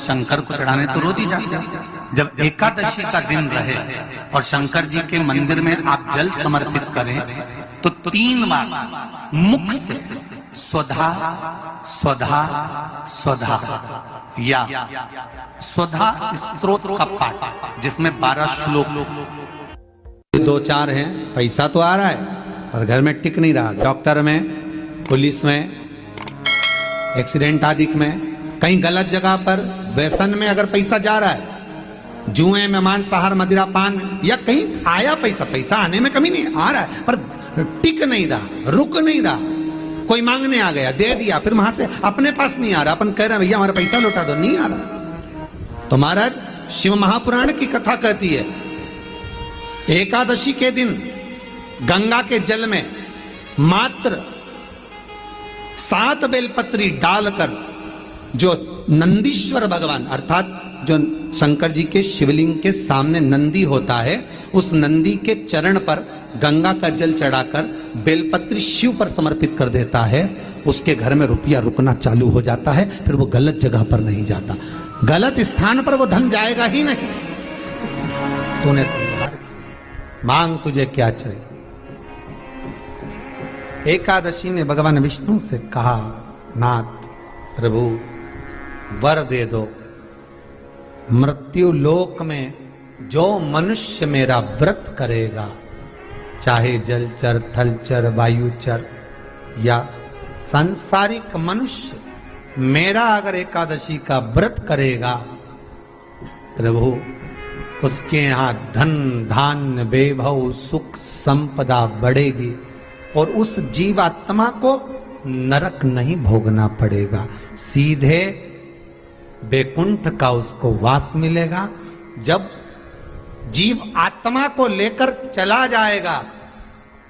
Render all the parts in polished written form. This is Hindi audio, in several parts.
शंकर को चढ़ाने तो रोज ही जाते। जब एकादशी का दिन रहे और शंकर जी के मंदिर में आप जल समर्पित करें तो 3 बार मुख से स्वधा स्वधा स्वधा या स्वधा स्तोत्र का पाठ, जिसमें 12 श्लोक 2-4 हैं। पैसा तो आ रहा है पर घर में टिक नहीं रहा। डॉक्टर में, पुलिस में, एक्सीडेंट आदि में, कहीं गलत जगह पर, व्यसन में अगर पैसा जा रहा है, जुए में, मांसाहार, मदिरा पान, या कहीं आया पैसा आने में कमी नहीं, आ रहा है पर टिक नहीं रहा, रुक नहीं रहा। कोई मांगने आ गया, दे दिया, फिर वहां से अपने पास नहीं आ रहा, अपन कह रहे हैं भैया हमारा पैसा लौटा दो, नहीं आ रहा। तो महाराज शिव महापुराण की कथा कहती है एकादशी के दिन गंगा के जल में मात्र 7 बेलपत्री डालकर जो नंदीश्वर भगवान अर्थात जो शंकर जी के शिवलिंग के सामने नंदी होता है, उस नंदी के चरण पर गंगा का जल चढ़ाकर बेलपत्री शिव पर समर्पित कर देता है, उसके घर में रुपया रुकना चालू हो जाता है। फिर वो गलत जगह पर नहीं जाता, गलत स्थान पर वो धन जाएगा ही नहीं। तूने समझा, मांग तुझे क्या चाहिए। एकादशी ने भगवान विष्णु से कहा, नाथ प्रभु वर दे दो, मृत्यु लोक में जो मनुष्य मेरा व्रत करेगा, चाहे जलचर, थलचर, वायुचर या सांसारिक मनुष्य, मेरा अगर एकादशी का व्रत करेगा प्रभु, उसके यहां धन धान्य वैभव सुख संपदा बढ़ेगी और उस जीवात्मा को नरक नहीं भोगना पड़ेगा, सीधे बैकुंठ का उसको वास मिलेगा। जब जीव आत्मा को लेकर चला जाएगा,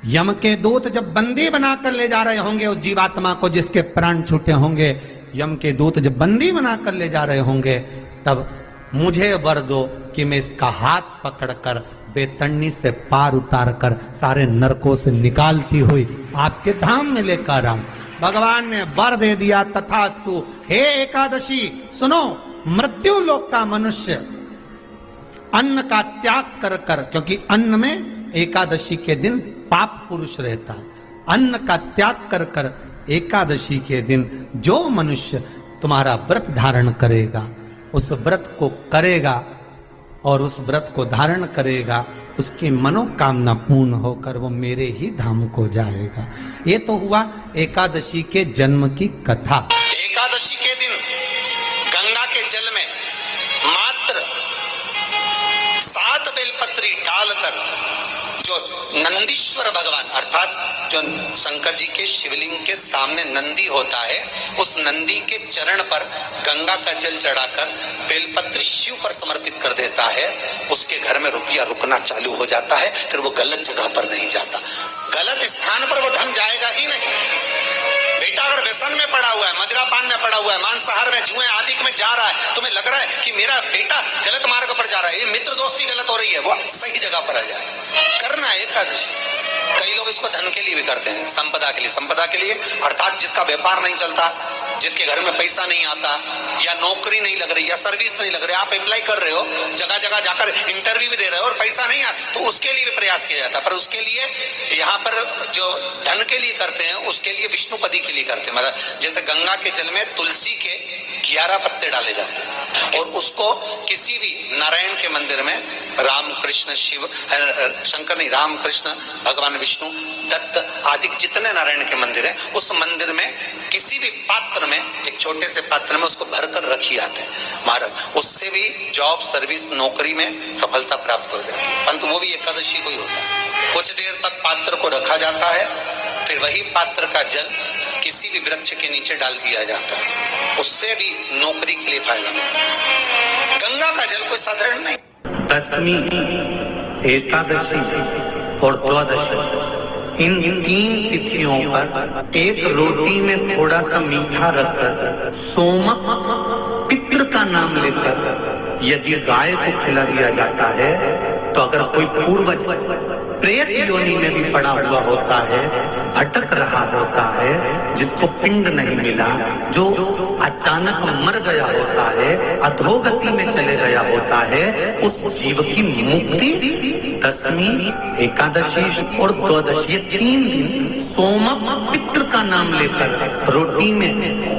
यम के दूत जब बंदी बनाकर ले जा रहे होंगे उस जीवात्मा को जिसके प्राण छूटे होंगे, यम के दूत जब बंदी बनाकर ले जा रहे होंगे, तब मुझे वर दो कि मैं इसका हाथ पकड़कर बेतन्नी से पार उतार कर सारे नरकों से निकालती हुई आपके धाम में लेकर आऊं। भगवान ने वर दे दिया, तथास्तु। हे एकादशी सुनो, मृत्यु लोक का मनुष्य अन्न का त्याग कर कर, क्योंकि अन्न में एकादशी के दिन पाप पुरुष रहता है, अन्न का त्याग कर कर एकादशी के दिन जो मनुष्य तुम्हारा व्रत धारण करेगा, उस व्रत को करेगा और उस व्रत को धारण करेगा, उसकी मनोकामना पूर्ण होकर वो मेरे ही धाम को जाएगा। ये तो हुआ एकादशी के जन्म की कथा। एकादशी के दिन गंगा के जल में मात्र 7 बेलपत्री डालकर जो नंदीश्वर भगवान अर्थात जो शंकर जी के शिवलिंग के सामने नंदी होता है, उस नंदी के चरण पर गंगा का जल चढ़ाकर बेलपत्री शिव पर समर्पित कर देता है, उसके घर में रुपया रुकना चालू हो जाता है। फिर वो गलत जगह पर नहीं जाता, गलत स्थान पर वो धन जाएगा ही नहीं। बेटा अगर व्यसन में पड़ा हुआ है, मदिरा पान में पड़ा हुआ है, मांसाहार में, जुए आदि में जा रहा है, तुम्हें लग रहा है कि मेरा बेटा गलत मार्ग पर जा रहा है, ये मित्र दोस्ती गलत हो रही है, वो सही जगह पर आ जाए। करना है एकादशी। कई लोग इसको धन के लिए भी करते हैं, संपदा के लिए। संपदा के लिए अर्थात जिसका व्यापार नहीं चलता, जिसके घर में पैसा नहीं आता, या नौकरी नहीं लग रही, या सर्विस नहीं लग रही, आप अप्लाई कर रहे हो, जगह जगह जाकर इंटरव्यू भी दे रहे हो और पैसा नहीं आता, तो उसके लिए भी प्रयास किया जाता है। पर उसके लिए यहाँ पर जो धन के लिए करते हैं, उसके लिए विष्णुपदी के लिए करते हैं। मतलब जैसे गंगा के जल में तुलसी के 11 पत्ते डाले जाते हैं और उसको किसी भी नारायण के मंदिर में, राम कृष्ण शिव शंकर नहीं, राम कृष्ण भगवान विष्णु दत्त आदि जितने नारायण के मंदिर हैं, उस मंदिर में किसी भी पात्र में, एक छोटे से पात्र में उसको भरकर रखी जाते हैं महाराज। उससे भी जॉब सर्विस नौकरी में सफलता प्राप्त हो जाती है। परंतु वो भी एकादशी को ही होता है। कुछ देर तक पात्र को रखा जाता है, फिर वही पात्र का जल किसी भी वृक्ष के नीचे डाल दिया जाता है, उससे भी नौकरी के लिए फायदा मिलता है। गंगा का जल कोई साधारण नहीं। दशमी, एकादशी और द्वादशी, इन 3 तिथियों पर एक रोटी में थोड़ा सा मीठा रखकर सोमक पितृ का नाम लेकर यदि गाय को खिला दिया जाता है तो अगर कोई पूर्वज प्रेत योनि में भी पड़ा हुआ होता है, भटक रहा होता है, जिसको पिंड नहीं मिला, जो अचानक मर गया होता है, अधोगति में चले गया होता है, उस जीव की मुक्ति दशमी, एकादशी और द्वादशी, ये 3 दिन सोमक पितृ का नाम लेकर रोटी में,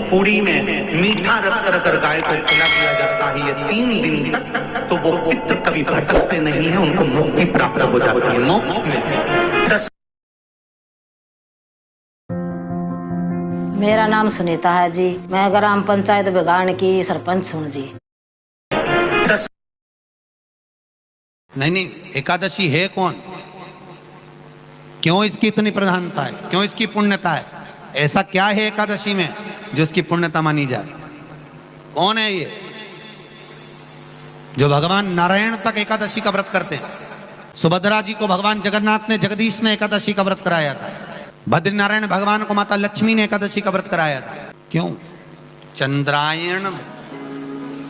पूड़ी में मीठा रख कर गाय को खिला दिया जाता है। ये 3 दिन तक तो वो पितृ कभी भटकते नहीं है, उनको मुक्ति प्राप्त हो जाती है, मोक्ष में। मेरा नाम सुनीता है जी, मैं ग्राम पंचायत बिगाड़ की सरपंच हूँ जी। नहीं, एकादशी है कौन? क्यों इसकी इतनी प्रधानता है? क्यों इसकी पुण्यता है? ऐसा क्या है एकादशी में जो इसकी पुण्यता मानी जाए? कौन है ये जो भगवान नारायण तक एकादशी का व्रत करते हैं? सुभद्रा जी को भगवान जगन्नाथ ने, जगदीश ने एकादशी का व्रत कराया था। बद्रीनारायण भगवान को माता लक्ष्मी ने एकादशी का व्रत कराया था। क्यों? चंद्रायण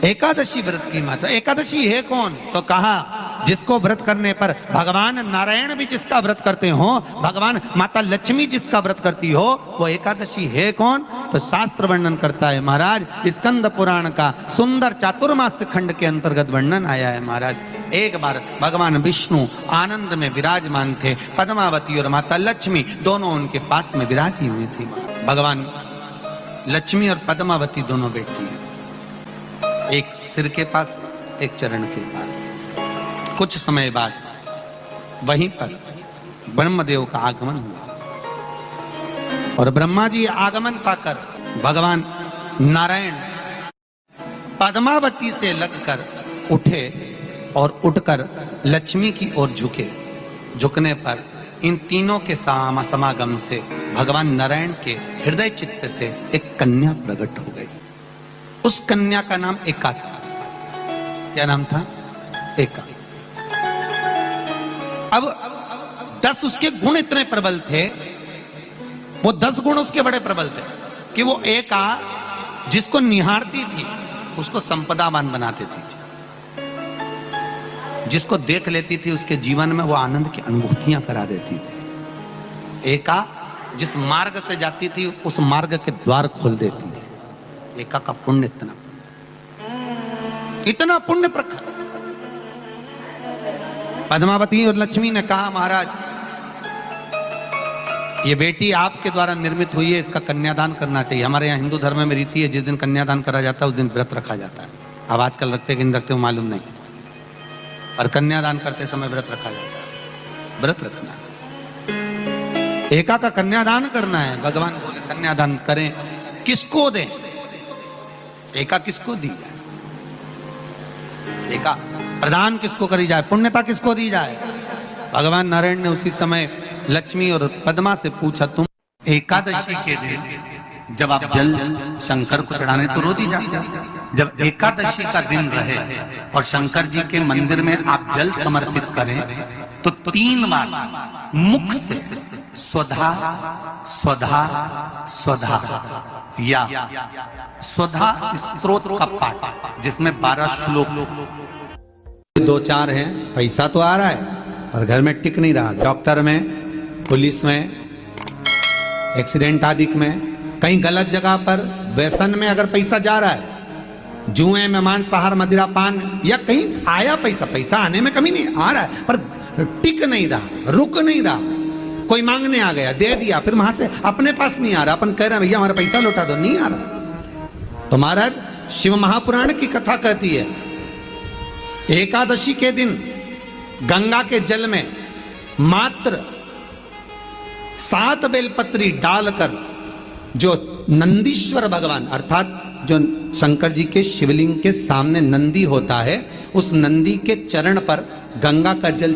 एकादशी व्रत की माता। एकादशी है कौन? तो कहा जिसको व्रत करने पर भगवान नारायण भी जिसका व्रत करते हो, भगवान माता लक्ष्मी जिसका व्रत करती हो, वो एकादशी है कौन? तो शास्त्र वर्णन करता है महाराज, स्कंद पुराण का सुंदर चातुर्मास्य खंड के अंतर्गत वर्णन आया है महाराज। एक बार भगवान विष्णु आनंद में विराजमान थे, पद्मावती और माता लक्ष्मी दोनों उनके पास में विराजी हुई थी। भगवान लक्ष्मी और पद्मावती दोनों बैठी हैं, एक सिर के पास, एक चरण के पास। कुछ समय बाद वहीं पर ब्रह्मदेव का आगमन हुआ और ब्रह्मा जी आगमन पाकर भगवान नारायण पद्मावती से लगकर उठे और उठकर लक्ष्मी की ओर झुके। झुकने पर इन तीनों के समागम से भगवान नारायण के हृदय चित्त से एक कन्या प्रकट हो गई। उस कन्या का नाम एका था। क्या नाम था? एका। अब 10 उसके गुण इतने प्रबल थे, वो 10 गुण उसके बड़े प्रबल थे कि वो एका जिसको निहारती थी उसको संपदावान बना देती थी। जिसको देख लेती थी उसके जीवन में वो आनंद की अनुभूतियां करा देती थी। एका जिस मार्ग से जाती थी उस मार्ग के द्वार खोल देती थी। एका का पुण्य इतना पुण्य प्रखर। पद्मावती और लक्ष्मी ने कहा महाराज ये बेटी आपके द्वारा निर्मित हुई है, इसका कन्यादान करना चाहिए। हमारे यहाँ हिंदू धर्म में रीति है, जिस दिन कन्यादान करा जाता है उस दिन व्रत रखा जाता है। अब आजकल रखते कि नहीं रखते हो मालूम नहीं, और कन्यादान करते समय व्रत रखा जाता है। व्रत रखना है, एका का कन्यादान करना है। भगवान बोले कन्यादान करें, किसको दें? एका किसको दी जाए? एका प्रदान किसको करी जाए? पुण्यता किसको दी जाए? भगवान नारायण ने उसी समय लक्ष्मी और पद्मा से पूछा, तुम एकादशी के दिन जब आप जल शंकर को चढ़ाने तो रोज ही जाते, जब एकादशी का दिन रहे और शंकर जी के मंदिर में आप जल समर्पित करें तो 3 बार मुख से स्वधा स्वधा स्वधा या स्वधा स्तोत्र का पाठ, जिसमें 12 श्लोक 2-4 हैं। पैसा तो आ रहा है पर घर में टिक नहीं रहा। डॉक्टर में, पुलिस में, एक्सीडेंट आदि में, कहीं गलत जगह पर, व्यसन में अगर पैसा जा रहा है, जुए में, मांसाहार, मदिरा पान, या कहीं आया पैसा आने में कमी नहीं, आ रहा है पर टिक नहीं रहा, रुक नहीं रहा। कोई मांगने आ गया, दे दिया, फिर वहां से अपने पास नहीं आ रहा, अपन कह रहे हैं भैया हमारा पैसा लौटा दो, नहीं आ रहा। तो महाराज शिव महापुराण की कथा कहती है एकादशी के दिन गंगा के जल में मात्र 7 बेलपत्री डालकर जो नंदीश्वर भगवान अर्थात जो शंकर जी के शिवलिंग के सामने नंदी होता है, उस नंदी के चरण पर गंगा का जल